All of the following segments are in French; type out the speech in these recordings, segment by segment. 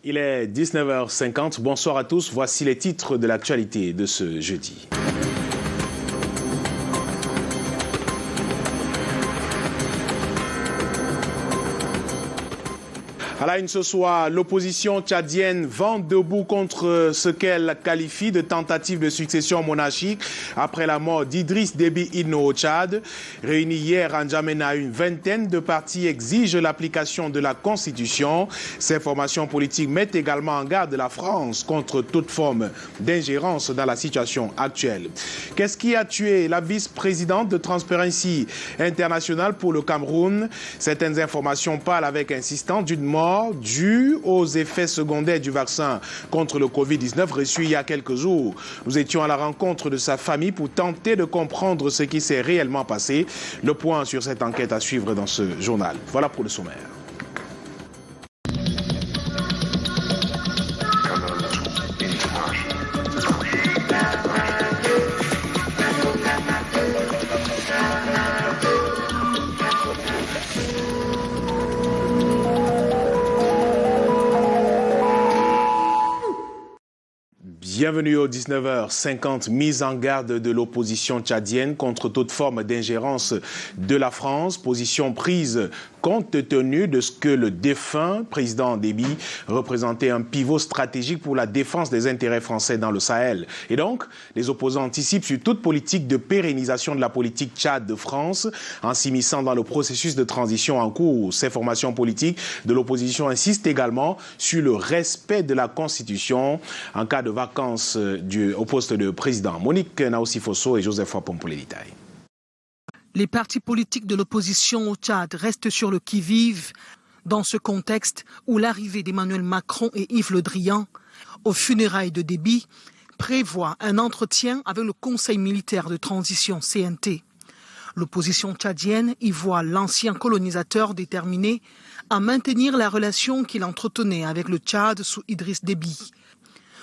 Il est 19h50. Bonsoir à tous. Voici les titres de l'actualité de ce jeudi. À la une ce soir, l'opposition tchadienne vent debout contre ce qu'elle qualifie de tentative de succession monarchique après la mort d'Idriss Déby Itno au Tchad. Réunis hier à N'Djamena, une vingtaine de partis exigent l'application de la Constitution. Ces formations politiques mettent également en garde la France contre toute forme d'ingérence dans la situation actuelle. Qu'est-ce qui a tué la vice-présidente de Transparency International pour le Cameroun? Certaines informations parlent avec insistance d'une mort due aux effets secondaires du vaccin contre le Covid-19 reçu il y a quelques jours. Nous étions à la rencontre de sa famille pour tenter de comprendre ce qui s'est réellement passé. Le point sur cette enquête à suivre dans ce journal. Voilà pour le sommaire. Bienvenue au 19h50, mise en garde de l'opposition tchadienne contre toute forme d'ingérence de la France, position prise compte tenu de ce que le défunt président Déby représentait un pivot stratégique pour la défense des intérêts français dans le Sahel. Et donc, les opposants anticipent sur toute politique de pérennisation de la politique Tchad de France en s'immisçant dans le processus de transition en cours. Ces formations politiques de l'opposition insistent également sur le respect de la Constitution en cas de vacances au poste de président. Monique Naosi-Fosso et Joseph Wapom pour les détails. Les partis politiques de l'opposition au Tchad restent sur le qui-vive dans ce contexte où l'arrivée d'Emmanuel Macron et Yves Le Drian aux funérailles de Déby prévoit un entretien avec le Conseil militaire de transition CNT. L'opposition tchadienne y voit l'ancien colonisateur déterminé à maintenir la relation qu'il entretenait avec le Tchad sous Idriss Déby.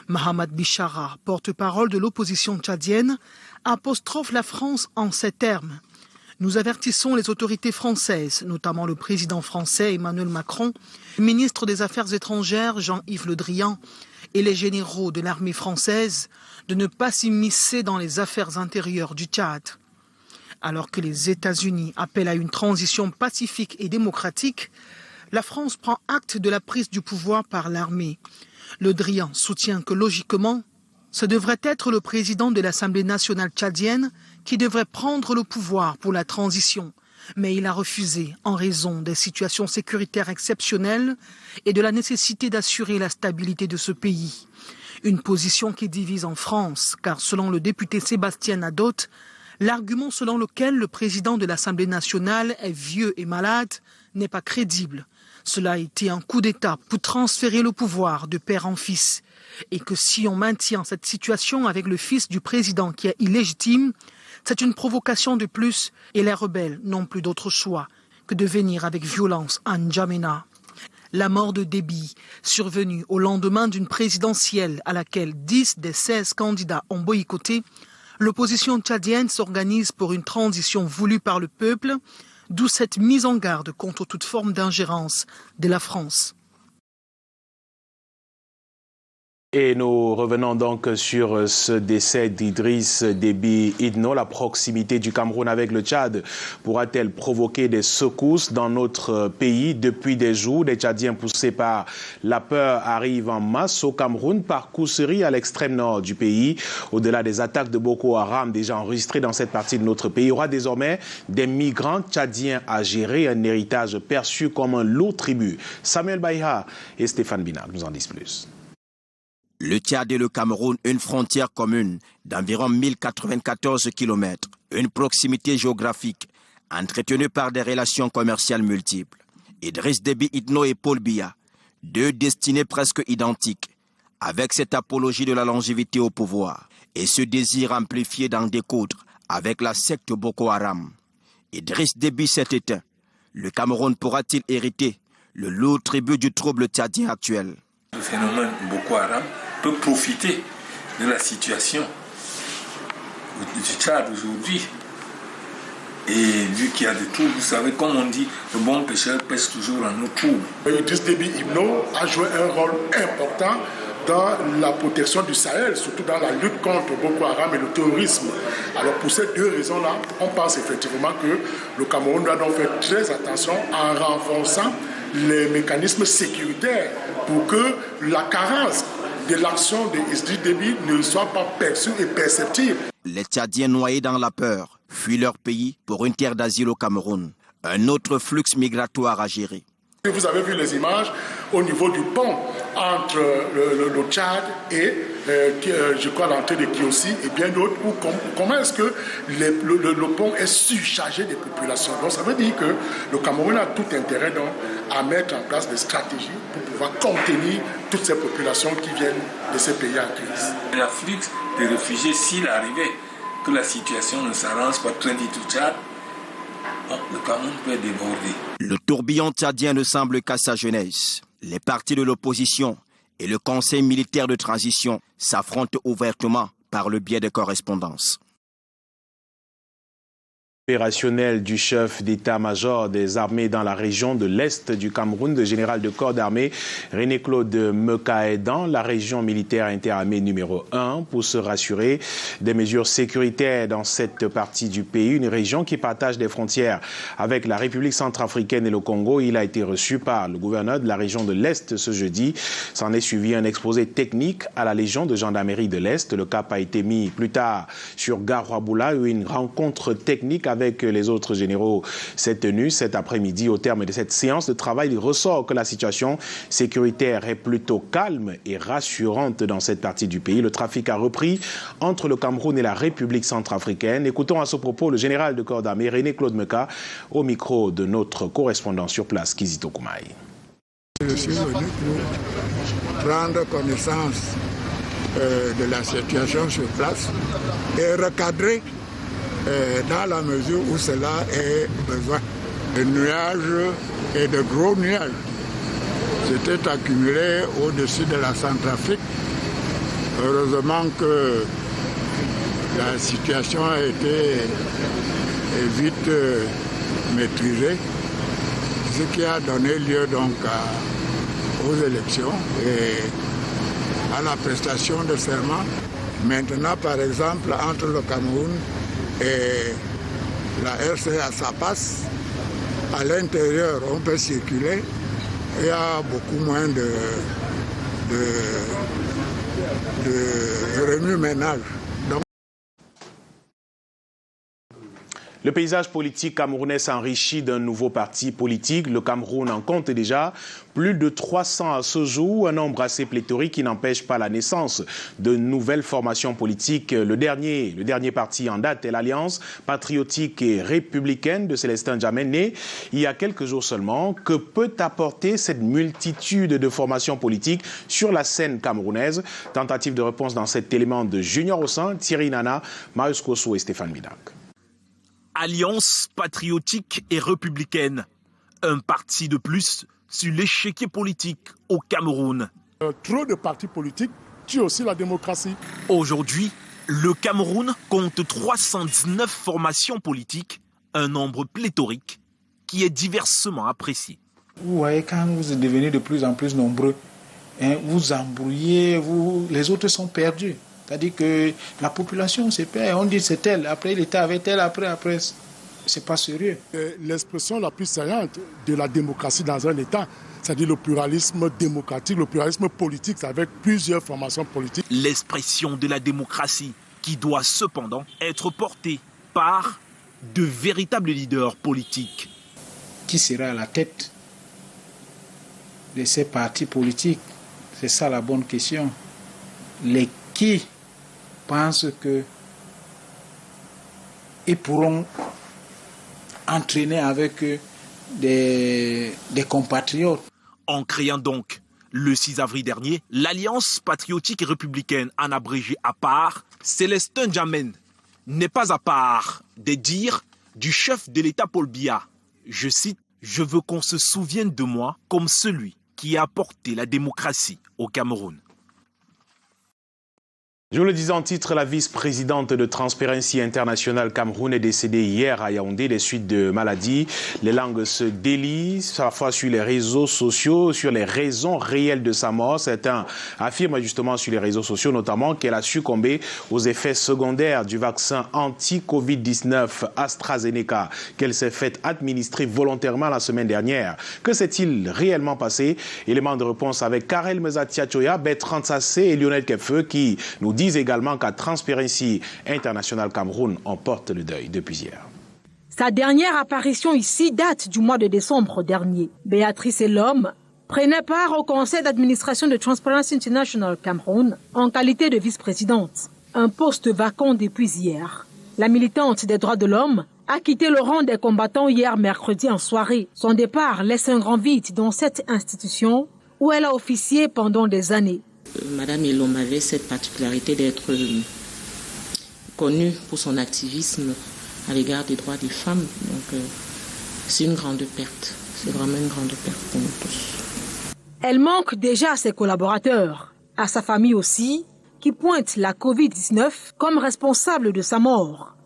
Mahamad Bichara, porte-parole de l'opposition tchadienne, apostrophe la France en ces termes. Nous avertissons les autorités françaises, notamment le président français Emmanuel Macron, le ministre des Affaires étrangères Jean-Yves Le Drian et les généraux de l'armée française de ne pas s'immiscer dans les affaires intérieures du Tchad. Alors que les États-Unis appellent à une transition pacifique et démocratique, la France prend acte de la prise du pouvoir par l'armée. Le Drian soutient que logiquement, ce devrait être le président de l'Assemblée nationale tchadienne qui devrait prendre le pouvoir pour la transition. Mais il a refusé en raison des situations sécuritaires exceptionnelles et de la nécessité d'assurer la stabilité de ce pays. Une position qui divise en France, car selon le député Sébastien Nadot, l'argument selon lequel le président de l'Assemblée nationale est vieux et malade n'est pas crédible. Cela a été un coup d'État pour transférer le pouvoir de père en fils. Et que si on maintient cette situation avec le fils du président qui est illégitime, c'est une provocation de plus et les rebelles n'ont plus d'autre choix que de venir avec violence à N'Djamena. La mort de Déby, survenue au lendemain d'une présidentielle à laquelle 10 des 16 candidats ont boycotté, l'opposition tchadienne s'organise pour une transition voulue par le peuple, d'où cette mise en garde contre toute forme d'ingérence de la France. Et nous revenons donc sur ce décès d'Idriss Déby Itno. La proximité du Cameroun avec le Tchad pourra-t-elle provoquer des secousses dans notre pays? Depuis des jours, des Tchadiens poussés par la peur arrivent en masse au Cameroun par Koussery à l'extrême nord du pays. Au-delà des attaques de Boko Haram déjà enregistrées dans cette partie de notre pays, il y aura désormais des migrants tchadiens à gérer, un héritage perçu comme un lourd tribut. Samuel Baïha et Stéphane Binard nous en disent plus. Le Tchad et le Cameroun, une frontière commune d'environ 1094 km, une proximité géographique entretenue par des relations commerciales multiples. Idriss Déby Itno et Paul Biya, deux destinées presque identiques, avec cette apologie de la longévité au pouvoir et ce désir amplifié d'en découdre avec la secte Boko Haram. Idriss Déby s'est éteint. Le Cameroun pourra-t-il hériter le lourd tribut du trouble tchadien actuel? Le phénomène Boko Haram peut profiter de la situation du Tchad aujourd'hui Et vu qu'il y a des troubles, vous savez, comme on dit, le bon pêcheur pêche toujours en eau trouble. Idriss Déby Itno a joué un rôle important dans la protection du Sahel, surtout dans la lutte contre Boko Haram et le terrorisme. Alors pour ces deux raisons-là, on pense effectivement que le Cameroun doit donc faire très attention en renforçant les mécanismes sécuritaires pour que la carence de l'action d'Idriss Déby ne soit pas perçue et perceptible. Les Tchadiens noyés dans la peur fuient leur pays pour une terre d'asile au Cameroun. Un autre flux migratoire à gérer. Vous avez vu les images au niveau du pont entre le Tchad et je crois l'entrée de Kiossi et bien d'autres. Comment est-ce que le pont est surchargé de populations? Donc ça veut dire que le Cameroun a tout intérêt donc, à mettre en place des stratégies pour pouvoir contenir toutes ces populations qui viennent de ces pays en crise. L'afflux des réfugiés, s'il arrivait que la situation ne s'arrange pas très vite au Tchad, le Cameroun peut déborder. Le tourbillon tchadien ne semble qu'à sa jeunesse. Les partis de l'opposition et le Conseil militaire de transition s'affrontent ouvertement par le biais de correspondances. Opérationnel du chef d'état-major des armées dans la région de l'Est du Cameroun, le général de corps d'armée René-Claude Meka est dans la région militaire interarmée numéro 1 pour se rassurer des mesures sécuritaires dans cette partie du pays, une région qui partage des frontières avec la République centrafricaine et le Congo. Il a été reçu par le gouverneur de la région de l'Est ce jeudi. S'en est suivi un exposé technique à la Légion de gendarmerie de l'Est. Le cap a été mis plus tard sur Garoua-Boula où une rencontre technique avec les autres généraux s'est tenue cet après-midi. Au terme de cette séance de travail, il ressort que la situation sécuritaire est plutôt calme et rassurante dans cette partie du pays. Le trafic a repris entre le Cameroun et la République centrafricaine. Écoutons à ce propos le général de corps d'armée René-Claude Meka au micro de notre correspondant sur place, Kizito Koumaï. Je suis venu pour prendre connaissance de la situation sur place et recadrer dans la mesure où cela est besoin. Les nuages et de gros nuages s'étaient accumulés au-dessus de la Centrafrique. Heureusement que la situation a été vite maîtrisée, ce qui a donné lieu donc aux élections et à la prestation de serment. Maintenant, par exemple, entre le Cameroun et la RCA, ça passe. À l'intérieur, on peut circuler. Il y a beaucoup moins de remue-ménage. Le paysage politique camerounais s'enrichit d'un nouveau parti politique. Le Cameroun en compte déjà plus de 300 à ce jour, un nombre assez pléthorique qui n'empêche pas la naissance de nouvelles formations politiques. Le dernier parti en date est l'Alliance patriotique et républicaine de Célestin Djamé, né il y a quelques jours seulement. Que peut apporter cette multitude de formations politiques sur la scène camerounaise? Tentative de réponse dans cet élément de Junior Ossan, Thierry Nana, Marius Kosso et Stéphane Bidak. Alliance patriotique et républicaine, un parti de plus sur l'échiquier politique au Cameroun. Trop de partis politiques tuent aussi la démocratie. Aujourd'hui, le Cameroun compte 319 formations politiques, un nombre pléthorique qui est diversement apprécié. Vous voyez, quand vous devenez de plus en plus nombreux, vous embrouillez, les autres sont perdus. C'est-à-dire que la population se perd. On dit c'est tel, après l'État avait tel, après, c'est pas sérieux. L'expression la plus saillante de la démocratie dans un État, c'est-à-dire le pluralisme démocratique, le pluralisme politique, c'est avec plusieurs formations politiques. L'expression de la démocratie qui doit cependant être portée par de véritables leaders politiques. Qui sera à la tête de ces partis politiques? C'est ça la bonne question. Qui pensent qu'ils pourront entraîner avec eux des compatriotes. En créant donc, le 6 avril dernier, l'Alliance patriotique et républicaine, en abrégé à part, Célestin Djamé n'est pas à part des dires du chef de l'État Paul Biya. Je cite, « Je veux qu'on se souvienne de moi comme celui qui a apporté la démocratie au Cameroun. » Je vous le disais en titre, la vice-présidente de Transparency International Cameroun est décédée hier à Yaoundé des suites de maladies. Les langues se délient, parfois sur les réseaux sociaux, sur les raisons réelles de sa mort. Certains affirment justement sur les réseaux sociaux notamment qu'elle a succombé aux effets secondaires du vaccin anti-Covid-19 AstraZeneca qu'elle s'est fait administrer volontairement la semaine dernière. Que s'est-il réellement passé? Élément de réponse avec Karel Mezatiachoya, Bertrand Sassé et Lionel Kefeu qui nous disent également qu'à Transparency International Cameroun, on porte le deuil depuis hier. Sa dernière apparition ici date du mois de décembre dernier. Béatrice Elhomme prenait part au conseil d'administration de Transparency International Cameroun en qualité de vice-présidente. Un poste vacant depuis hier. La militante des droits de l'homme a quitté le rang des combattants hier mercredi en soirée. Son départ laisse un grand vide dans cette institution où elle a officié pendant des années. Madame Elhomme avait cette particularité d'être connue pour son activisme à l'égard des droits des femmes. Donc c'est une grande perte. C'est vraiment une grande perte pour nous tous. Elle manque déjà à ses collaborateurs, à sa famille aussi, qui pointe la Covid-19 comme responsable de sa mort.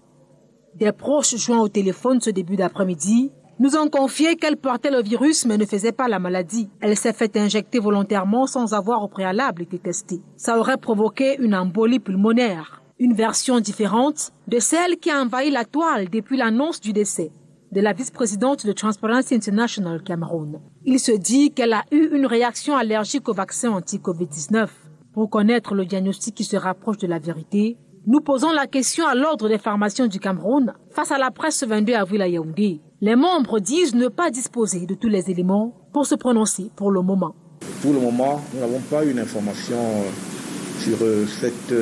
Des proches joints au téléphone ce début d'après-midi nous ont confié qu'elle portait le virus mais ne faisait pas la maladie. Elle s'est fait injecter volontairement sans avoir au préalable été testée. Ça aurait provoqué une embolie pulmonaire, une version différente de celle qui a envahi la toile depuis l'annonce du décès de la vice-présidente de Transparency International Cameroun. Il se dit qu'elle a eu une réaction allergique au vaccin anti-Covid-19. Pour connaître le diagnostic qui se rapproche de la vérité, nous posons la question à l'Ordre des pharmaciens du Cameroun face à la presse ce 22 avril à Yaoundé. Les membres disent ne pas disposer de tous les éléments pour se prononcer pour le moment. Pour le moment, nous n'avons pas une information sur cette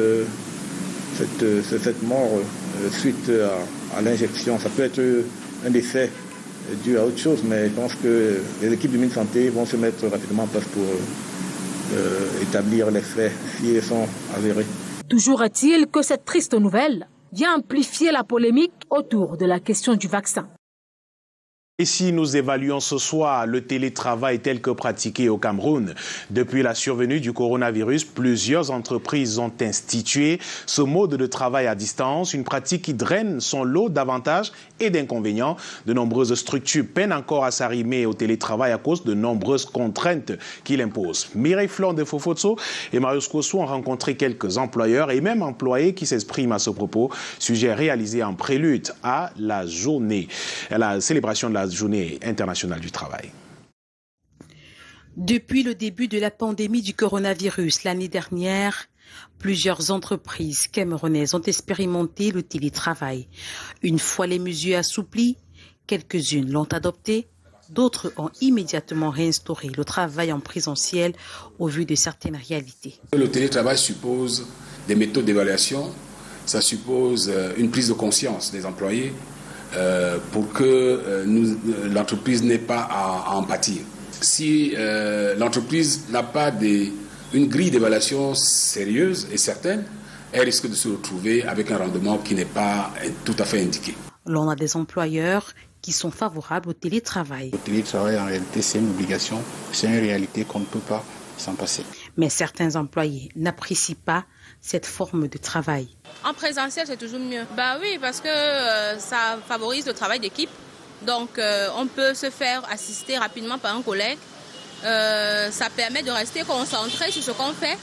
mort suite à l'injection. Ça peut être un décès dû à autre chose, mais je pense que les équipes du ministère de la Santé vont se mettre rapidement en place pour établir les faits si ils sont avérés. Toujours est-il que cette triste nouvelle vient amplifier la polémique autour de la question du vaccin. Et si nous évaluons ce soir le télétravail tel que pratiqué au Cameroun, depuis la survenue du coronavirus, plusieurs entreprises ont institué ce mode de travail à distance, une pratique qui draine son lot d'avantages et d'inconvénients. De nombreuses structures peinent encore à s'arrimer au télétravail à cause de nombreuses contraintes qu'il impose. Mireille Flon de Fofotso et Marius Kossou ont rencontré quelques employeurs et même employés qui s'expriment à ce propos. Sujet réalisé en prélude à la célébration de la Journée internationale du travail. Depuis le début de la pandémie du coronavirus l'année dernière, plusieurs entreprises camerounaises ont expérimenté le télétravail. Une fois les mesures assouplies, quelques-unes l'ont adopté, d'autres ont immédiatement réinstauré le travail en présentiel au vu de certaines réalités. Le télétravail suppose des méthodes d'évaluation, ça suppose une prise de conscience des employés, pour que l'entreprise n'ait pas à en pâtir. Si l'entreprise n'a pas une grille d'évaluation sérieuse et certaine, elle risque de se retrouver avec un rendement qui n'est pas tout à fait indiqué. L'on a des employeurs qui sont favorables au télétravail. Le télétravail, en réalité, c'est une obligation, c'est une réalité qu'on ne peut pas s'en passer. Mais certains employés n'apprécient pas cette forme de travail. En présentiel, c'est toujours mieux. Bah oui, parce que ça favorise le travail d'équipe. Donc, on peut se faire assister rapidement par un collègue. Ça permet de rester concentré sur ce qu'on fait.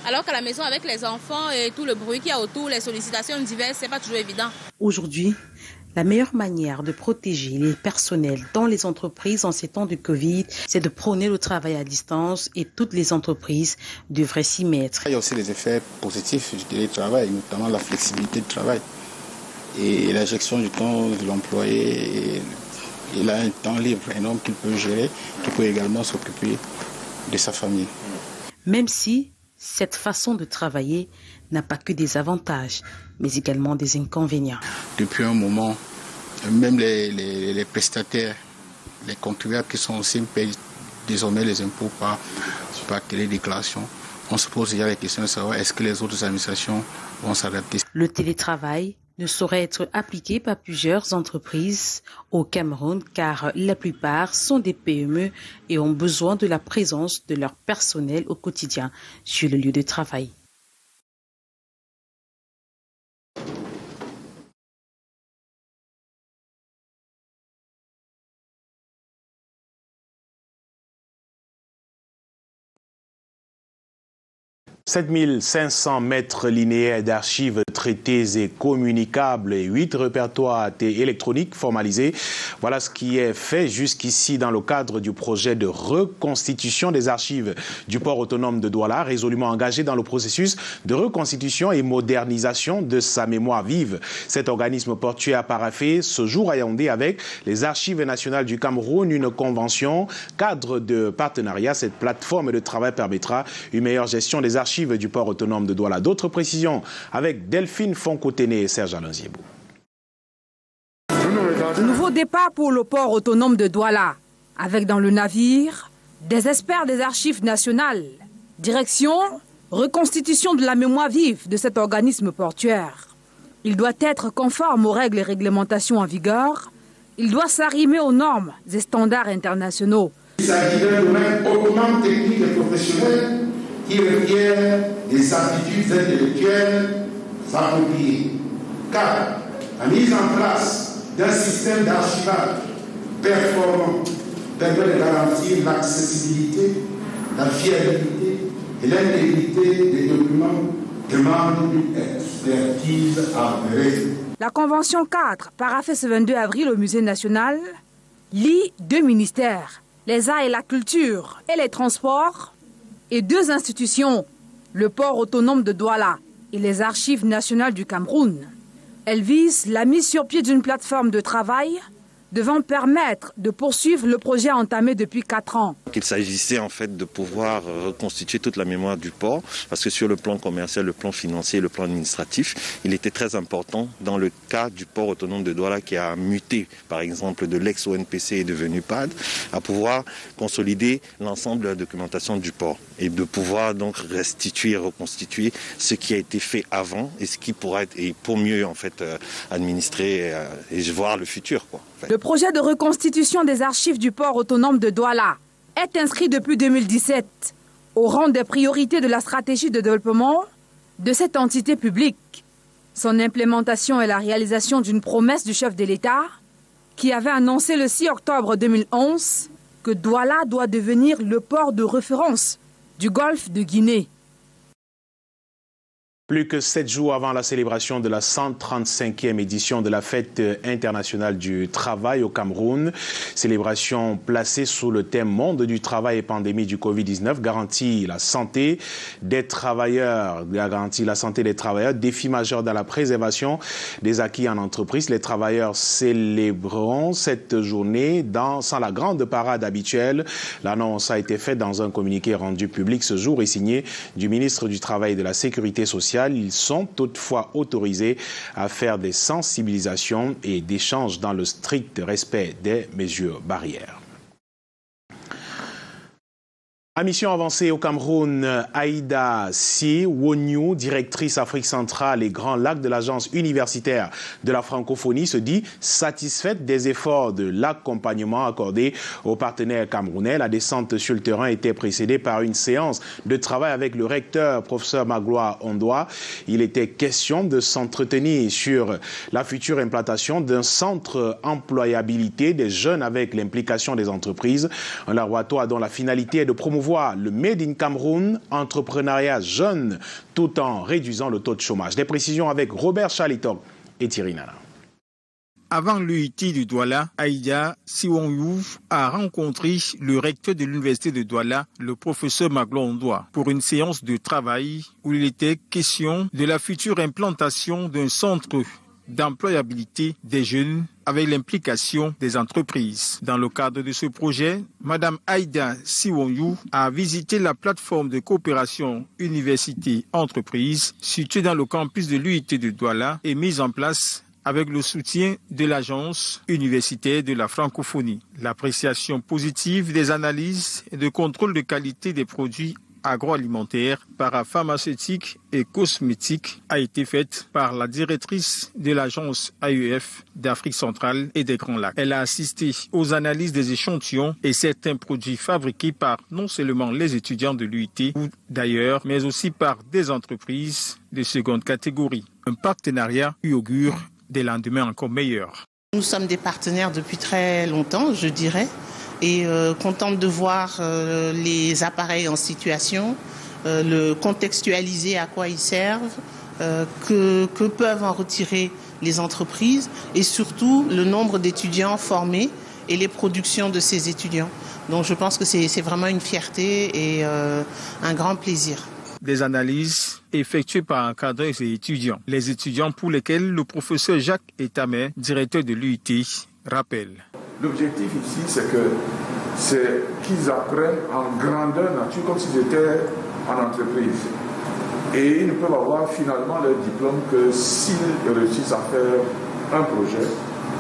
Alors qu'à la maison, avec les enfants et tout le bruit qu'il y a autour, les sollicitations diverses, c'est pas toujours évident. Aujourd'hui, la meilleure manière de protéger les personnels dans les entreprises en ces temps de Covid, c'est de prôner le travail à distance et toutes les entreprises devraient s'y mettre. Il y a aussi les effets positifs du télétravail, notamment la flexibilité de travail et la gestion du temps de l'employé. Il a un temps libre énorme qu'il peut gérer, qu'il peut également s'occuper de sa famille. Même si cette façon de travailler n'a pas que des avantages, mais également des inconvénients. Depuis un moment, même les prestataires, les contribuables qui sont aussi payent désormais les impôts par télédéclaration. On se pose déjà la question de savoir est-ce que les autres administrations vont s'adapter. Le télétravail ne saurait être appliqué par plusieurs entreprises au Cameroun car la plupart sont des PME et ont besoin de la présence de leur personnel au quotidien sur le lieu de travail. 7500 mètres linéaires d'archives traitées et communicables et 8 répertoires électroniques formalisés. Voilà ce qui est fait jusqu'ici dans le cadre du projet de reconstitution des archives du port autonome de Douala, résolument engagé dans le processus de reconstitution et modernisation de sa mémoire vive. Cet organisme portuaire a paraphé ce jour à Yaoundé avec les Archives nationales du Cameroun une convention cadre de partenariat. Cette plateforme de travail permettra une meilleure gestion des archives du port autonome de Douala. D'autres précisions avec Delphine Fonkotene et Serge Alain-Ziebou. Nouveau départ pour le port autonome de Douala, avec dans le navire des experts des archives nationales. Direction, reconstitution de la mémoire vive de cet organisme portuaire. Il doit être conforme aux règles et réglementations en vigueur. Il doit s'arrimer aux normes et standards internationaux. Il s'agit d'un domaine hautement technique et professionnel qui requiert des aptitudes intellectuelles appropriées. Car la mise en place d'un système d'archivage performant permet de garantir l'accessibilité, la fiabilité et l'intégrité des documents demande une expertise avérée. La Convention 4, paraphée ce 22 avril au Musée national, lie 2 ministères, les arts et la culture et les transports, et 2 institutions, le port autonome de Douala et les Archives nationales du Cameroun. Elle vise la mise sur pied d'une plateforme de travail devant permettre de poursuivre le projet entamé depuis 4 ans. Il s'agissait en fait de pouvoir reconstituer toute la mémoire du port, parce que sur le plan commercial, le plan financier, le plan administratif, il était très important dans le cas du port autonome de Douala qui a muté, par exemple, de l'ex-ONPC et devenu PAD, à pouvoir consolider l'ensemble de la documentation du port et de pouvoir donc restituer, reconstituer ce qui a été fait avant et ce qui pourra être, et pour mieux en fait administrer et voir le futur, quoi. Le projet de reconstitution des archives du port autonome de Douala est inscrit depuis 2017 au rang des priorités de la stratégie de développement de cette entité publique. Son implémentation est la réalisation d'une promesse du chef de l'État qui avait annoncé le 6 octobre 2011 que Douala doit devenir le port de référence du golfe de Guinée. Plus que 7 jours avant la célébration de la 135e édition de la Fête internationale du travail au Cameroun, célébration placée sous le thème Monde du travail et pandémie du Covid-19, garantit la santé des travailleurs, défi majeur dans la préservation des acquis en entreprise. Les travailleurs célébreront cette journée sans la grande parade habituelle. L'annonce a été faite dans un communiqué rendu public ce jour et signé du ministre du Travail et de la Sécurité sociale. Ils sont toutefois autorisés à faire des sensibilisations et d'échanges dans le strict respect des mesures barrières. À mission avancée au Cameroun, Aïda Siwonyu, directrice Afrique centrale et Grand Lac de l'Agence universitaire de la francophonie, se dit satisfaite des efforts de l'accompagnement accordé aux partenaires camerounais. La descente sur le terrain était précédée par une séance de travail avec le recteur, professeur Magloire Ondoa. Il était question de s'entretenir sur la future implantation d'un centre employabilité des jeunes avec l'implication des entreprises. Un laboratoire dont la finalité est de promouvoir le Made in Cameroun, entrepreneuriat jeune, tout en réduisant le taux de chômage. Des précisions avec Robert Chalitok et Thierry Nana. Avant l'UIT du Douala, Aïda Siwonyu a rencontré le recteur de l'université de Douala, le professeur Magloire Ondoa, pour une séance de travail où il était question de la future implantation d'un centre d'employabilité des jeunes avec l'implication des entreprises. Dans le cadre de ce projet, Madame Aïda Siwonyu a visité la plateforme de coopération université-entreprise située dans le campus de l'UIT de Douala et mise en place avec le soutien de l'Agence universitaire de la francophonie. L'appréciation positive des analyses et de contrôle de qualité des produits agroalimentaires, parapharmaceutiques et cosmétiques a été faite par la directrice de l'agence AEF d'Afrique centrale et des Grands Lacs. Elle a assisté aux analyses des échantillons et certains produits fabriqués par non seulement les étudiants de l'UIT ou d'ailleurs, mais aussi par des entreprises de seconde catégorie. Un partenariat qui augure des lendemains encore meilleurs. Nous sommes des partenaires depuis très longtemps, je dirais. Et contente de voir les appareils en situation, le contextualiser à quoi ils servent, que peuvent en retirer les entreprises et surtout le nombre d'étudiants formés et les productions de ces étudiants. Donc je pense que c'est vraiment une fierté et un grand plaisir. Des analyses effectuées par un cadre et étudiants. Les étudiants pour lesquels le professeur Jacques Etamé, directeur de l'UIT, rappelle. L'objectif ici, c'est qu'ils apprennent en grandeur nature comme s'ils étaient en entreprise. Et ils ne peuvent avoir finalement leur diplôme que s'ils réussissent à faire un projet.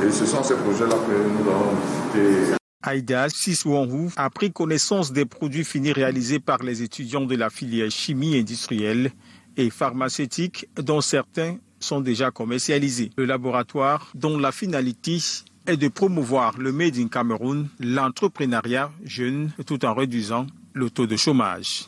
Et ce sont ces projets-là que nous allons visiter. Aïda Siswanhou a pris connaissance des produits finis réalisés par les étudiants de la filière chimie industrielle et pharmaceutique, dont certains sont déjà commercialisés. Le laboratoire, dont la finalité est de promouvoir le Made in Cameroun, l'entrepreneuriat jeune, tout en réduisant le taux de chômage.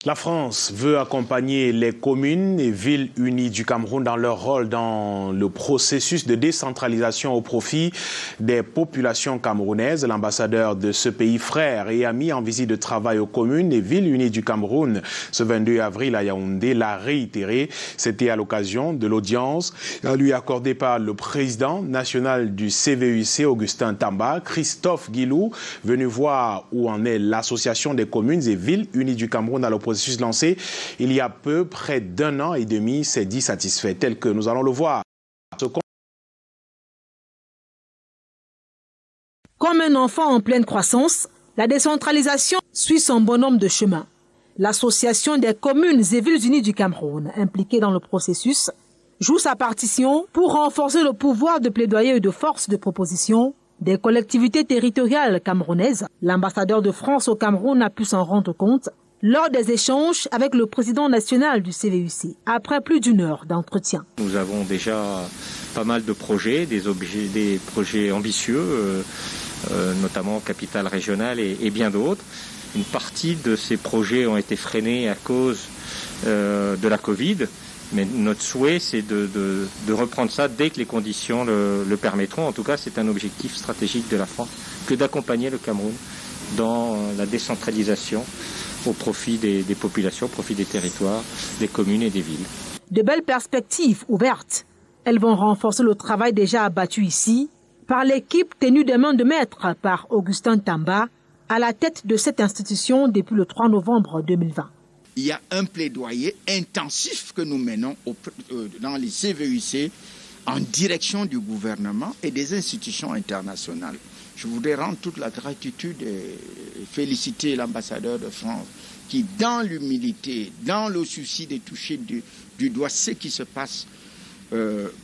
La France veut accompagner les communes et villes unies du Cameroun dans leur rôle dans le processus de décentralisation au profit des populations camerounaises. L'ambassadeur de ce pays frère et ami en visite de travail aux communes et villes unies du Cameroun ce 22 avril à Yaoundé l'a réitéré. C'était à l'occasion de l'audience lui accordée par le président national du CVUC, Augustin Tamba, Christophe Guilou, venu voir où en est l'association des communes et villes unies du Cameroun à l'opposition. Processus lancé il y a peu près d'un an et demi, s'est dit satisfait, tel que nous allons le voir. Comme un enfant en pleine croissance, la décentralisation suit son bonhomme de chemin. L'Association des communes et villes unies du Cameroun, impliquée dans le processus, joue sa partition pour renforcer le pouvoir de plaidoyer et de force de proposition des collectivités territoriales camerounaises. L'ambassadeur de France au Cameroun a pu s'en rendre compte lors des échanges avec le président national du CVUC, après plus d'une heure d'entretien. Nous avons déjà pas mal de projets, des projets ambitieux, notamment capitale régionale et bien d'autres. Une partie de ces projets ont été freinés à cause de la Covid, mais notre souhait c'est de reprendre ça dès que les conditions le permettront. En tout cas, c'est un objectif stratégique de la France que d'accompagner le Cameroun dans la décentralisation au profit des populations, au profit des territoires, des communes et des villes. De belles perspectives ouvertes. Elles vont renforcer le travail déjà abattu ici par l'équipe tenue des mains de maître par Augustin Tamba à la tête de cette institution depuis le 3 novembre 2020. Il y a un plaidoyer intensif que nous menons dans les CVUC en direction du gouvernement et des institutions internationales. Je voudrais rendre toute la gratitude et féliciter l'ambassadeur de France qui, dans l'humilité, dans le souci de toucher du doigt ce qui se passe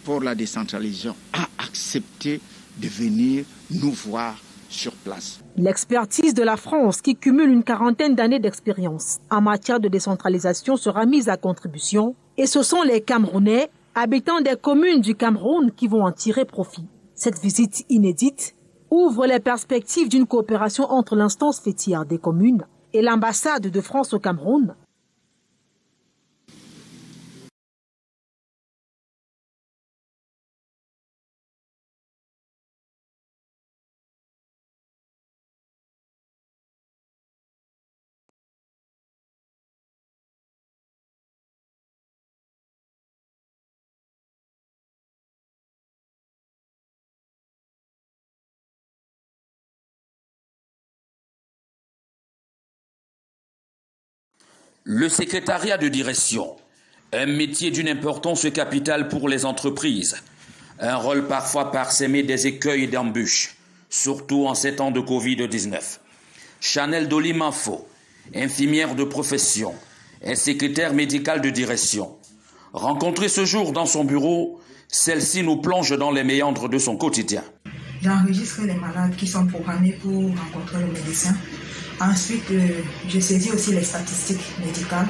pour la décentralisation, a accepté de venir nous voir sur place. L'expertise de la France, qui cumule une quarantaine d'années d'expérience en matière de décentralisation, sera mise à contribution. Et ce sont les Camerounais, habitants des communes du Cameroun, qui vont en tirer profit. Cette visite inédite ouvre les perspectives d'une coopération entre l'instance fêtière des communes et l'ambassade de France au Cameroun. Le secrétariat de direction, un métier d'une importance capitale pour les entreprises, un rôle parfois parsemé des écueils et d'embûches, surtout en ces temps de Covid-19. Chanel Dolimafo, infirmière de profession et secrétaire médicale de direction. Rencontrée ce jour dans son bureau, celle-ci nous plonge dans les méandres de son quotidien. J'enregistre les malades qui sont programmés pour rencontrer le médecin. Ensuite, je saisis aussi les statistiques médicales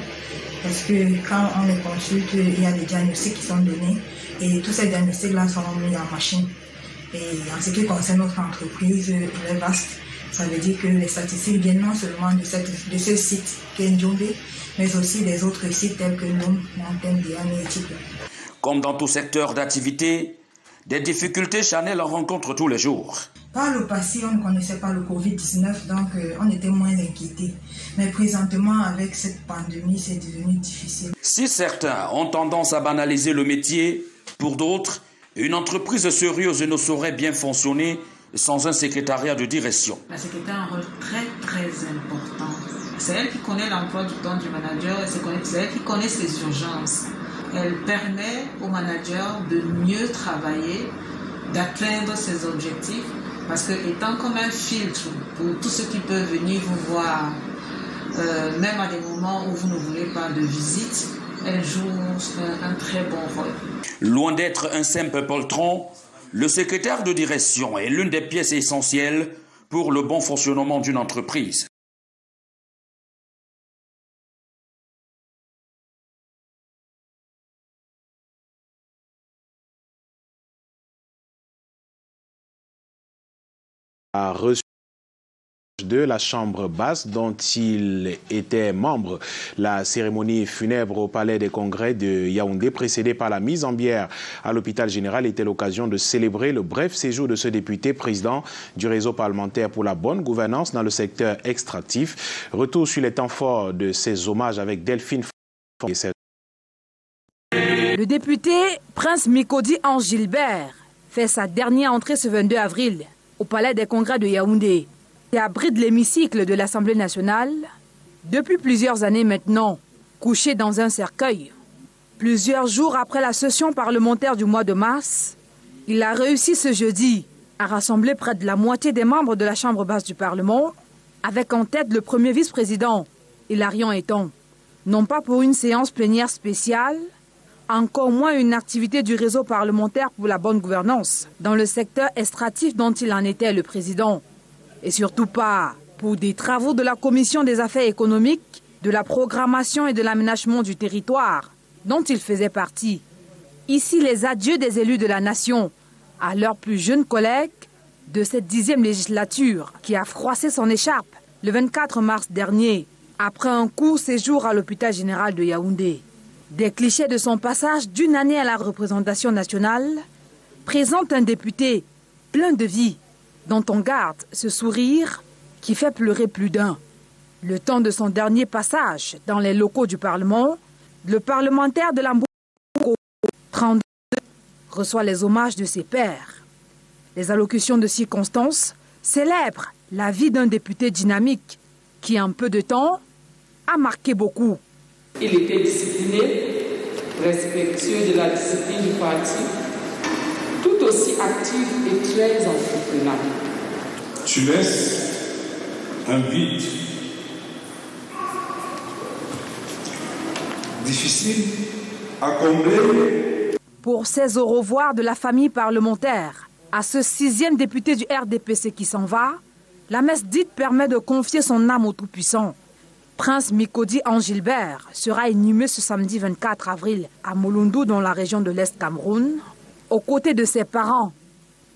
parce que quand on les consulte, il y a des diagnostics qui sont donnés et tous ces diagnostics-là sont mis en machine. Et en ce qui concerne notre entreprise, elle est vaste. Ça veut dire que les statistiques viennent non seulement de ce site qui est Ndjombe, mais aussi des autres sites tels que Lom, Montagne, Diane et Tipe. Comme dans tout secteur d'activité, des difficultés, Chanel en rencontre tous les jours. Par le passé, on ne connaissait pas le Covid-19, donc on était moins inquiétés. Mais présentement, avec cette pandémie, c'est devenu difficile. Si certains ont tendance à banaliser le métier, pour d'autres, une entreprise sérieuse ne saurait bien fonctionner sans un secrétariat de direction. La secrétaire a un rôle très très important. C'est elle qui connaît l'emploi du temps du manager et c'est elle qui connaît ses urgences. Elle permet au manager de mieux travailler, d'atteindre ses objectifs, parce que étant comme un filtre pour tous ceux qui peuvent venir vous voir, même à des moments où vous ne voulez pas de visite, elle joue un très bon rôle. Loin d'être un simple poltron, le secrétaire de direction est l'une des pièces essentielles pour le bon fonctionnement d'une entreprise. A reçu de la chambre basse dont il était membre. La cérémonie funèbre au palais des congrès de Yaoundé, précédée par la mise en bière à l'hôpital général, était l'occasion de célébrer le bref séjour de ce député président du réseau parlementaire pour la bonne gouvernance dans le secteur extractif. Retour sur les temps forts de ces hommages avec Delphine. Le député Prince Mikodi Ange Gilbert fait sa dernière entrée ce 22 avril au palais des congrès de Yaoundé, qui abrite l'hémicycle de l'Assemblée nationale depuis plusieurs années maintenant, couché dans un cercueil. Plusieurs jours après la session parlementaire du mois de mars, il a réussi ce jeudi à rassembler près de la moitié des membres de la Chambre basse du Parlement, avec en tête le premier vice-président, Hilarion Eton. Non pas pour une séance plénière spéciale, encore moins une activité du réseau parlementaire pour la bonne gouvernance dans le secteur extractif dont il en était le président. Et surtout pas pour des travaux de la Commission des affaires économiques, de la programmation et de l'aménagement du territoire dont il faisait partie. Ici, les adieux des élus de la nation à leurs plus jeunes collègues de cette 10e législature qui a froissé son écharpe le 24 mars dernier après un court séjour à l'hôpital général de Yaoundé. Des clichés de son passage d'une année à la représentation nationale présentent un député plein de vie, dont on garde ce sourire qui fait pleurer plus d'un. Le temps de son dernier passage dans les locaux du Parlement, le parlementaire de l'Amboko 32 reçoit les hommages de ses pairs. Les allocutions de circonstance célèbrent la vie d'un député dynamique qui, en peu de temps, a marqué beaucoup. Il était discipliné, respectueux de la discipline du parti, tout aussi actif et très entreprenant. Tu laisses un vide difficile à combler. Pour ces au revoir de la famille parlementaire, à ce 6e député du RDPC qui s'en va, la messe dite permet de confier son âme au Tout-Puissant. Prince Mikodi Ange Gilbert sera inhumé ce samedi 24 avril à Molundu, dans la région de l'Est Cameroun, aux côtés de ses parents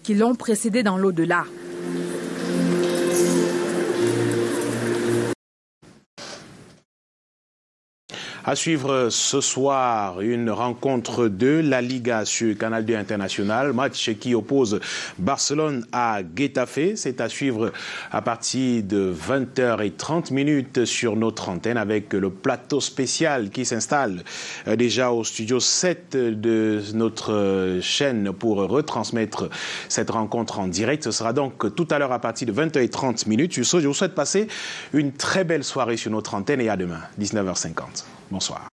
qui l'ont précédé dans l'au-delà. À suivre ce soir, une rencontre de la Liga sur Canal 2 International, match qui oppose Barcelone à Getafe. C'est à suivre à partir de 20h30 sur notre antenne avec le plateau spécial qui s'installe déjà au studio 7 de notre chaîne pour retransmettre cette rencontre en direct. Ce sera donc tout à l'heure à partir de 20h30. Je vous souhaite passer une très belle soirée sur notre antenne et à demain, 19h50. Bonsoir.